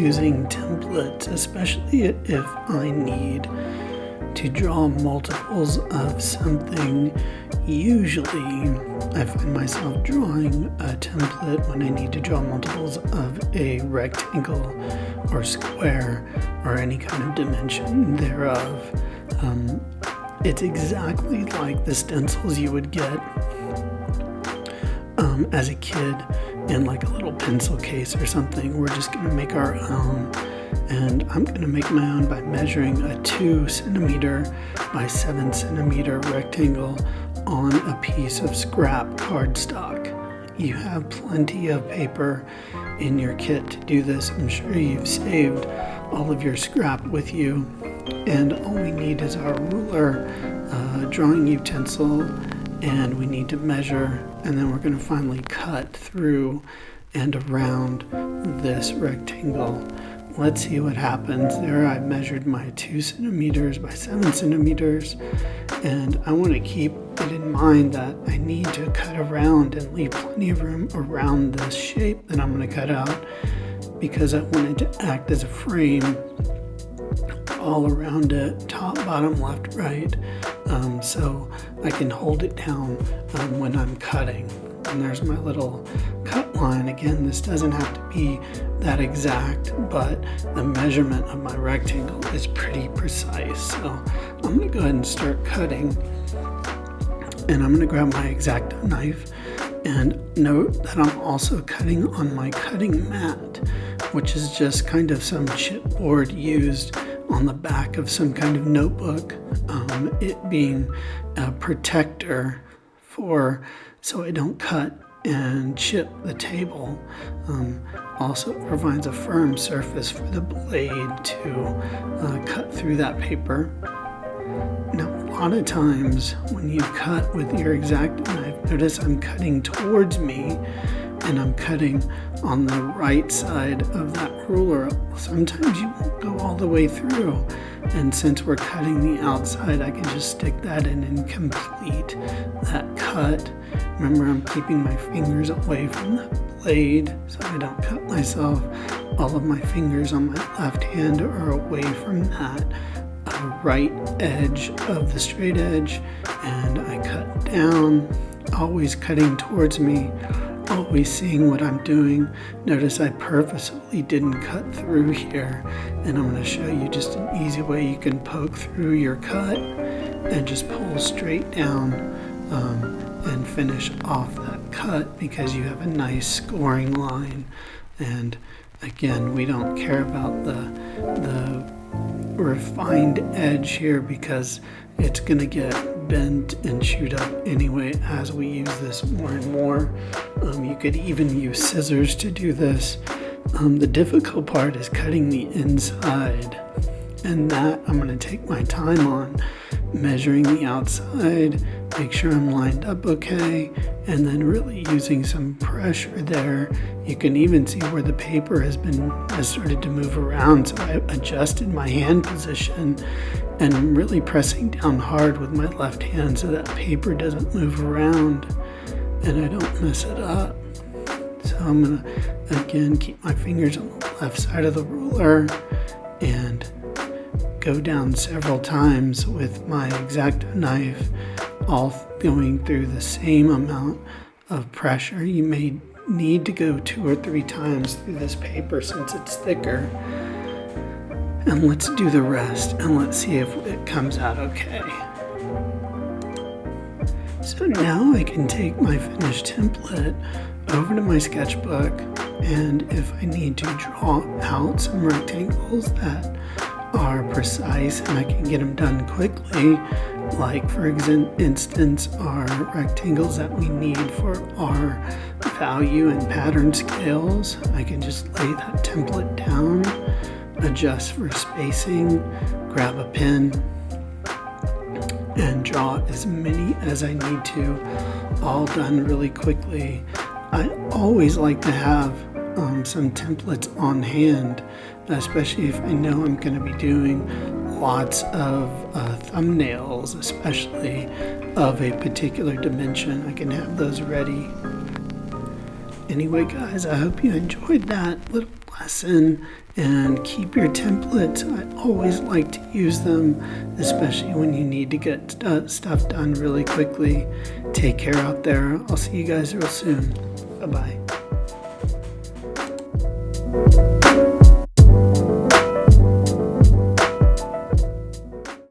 using templates, especially if I need to draw multiples of something. Usually I find myself drawing a template when I need to draw multiples of a rectangle or square or any kind of dimension thereof. It's exactly like the stencils you would get as a kid in like a little pencil case or something. We're just going to make our own, and I'm going to make my own by measuring a 2 centimeter by 7 centimeter rectangle on a piece of scrap cardstock. You have plenty of paper in your kit to do this. I'm sure you've saved all of your scrap with you, and all we need is our ruler, drawing utensil, and we need to measure, and then we're going to finally cut through and around this rectangle. Let's see what happens. There I measured my 2 centimeters by 7 centimeters, and I want to keep it in mind that I need to cut around and leave plenty of room around this shape that I'm going to cut out, because I want it to act as a frame all around it, top, bottom, left, right, so I can hold it down when I'm cutting. And there's my little cut line. Again, this doesn't have to be that exact, but the measurement of my rectangle is pretty precise. So I'm going to go ahead and start cutting, and I'm going to grab my X-Acto knife, and note that I'm also cutting on my cutting mat, which is just kind of some chipboard used on the back of some kind of notebook, it being a protector so I don't cut and chip the table. Also provides a firm surface for the blade to cut through that paper. Now, a lot of times when you cut with your X-Acto knife, notice I'm cutting towards me, and I'm cutting on the right side of that ruler. Sometimes you won't go all the way through, and since we're cutting the outside, I can just stick that in and complete that cut. Remember, I'm keeping my fingers away from the blade so I don't cut myself. All of my fingers on my left hand are away from that right edge of the straight edge, and I cut down, always cutting towards me, always seeing what I'm doing. Notice I purposefully didn't cut through here, and I'm going to show you just an easy way you can poke through your cut and just pull straight down and finish off that cut, because you have a nice scoring line. And again, we don't care about the refined edge here, because it's going to get bent and chewed up anyway as we use this more and more. You could even use scissors to do this. The difficult part is cutting the inside, and that I'm going to take my time on, measuring the outside, make sure I'm lined up okay, and then really using some pressure there. You can even see where the paper has started to move around, so I adjusted my hand position and really pressing down hard with my left hand so that paper doesn't move around and I don't mess it up. So I'm going to again keep my fingers on the left side of the ruler and go down several times with my X-Acto knife, all going through the same amount of pressure. You may need to go 2 or 3 times through this paper since it's thicker. And let's do the rest, and let's see if it comes out okay. So now I can take my finished template over to my sketchbook, and if I need to draw out some rectangles that are precise and I can get them done quickly, like for instance our rectangles that we need for our value and pattern scales, I can just lay that template down, adjust for spacing, grab a pen, and draw as many as I need to, all done really quickly. I always like to have some templates on hand, especially if I know I'm going to be doing lots of thumbnails, especially of a particular dimension. I can have those ready. Anyway, guys, I hope you enjoyed that little lesson, and keep your templates. I always like to use them, especially when you need to get stuff done really quickly. Take care out there. I'll see you guys real soon. Bye-bye.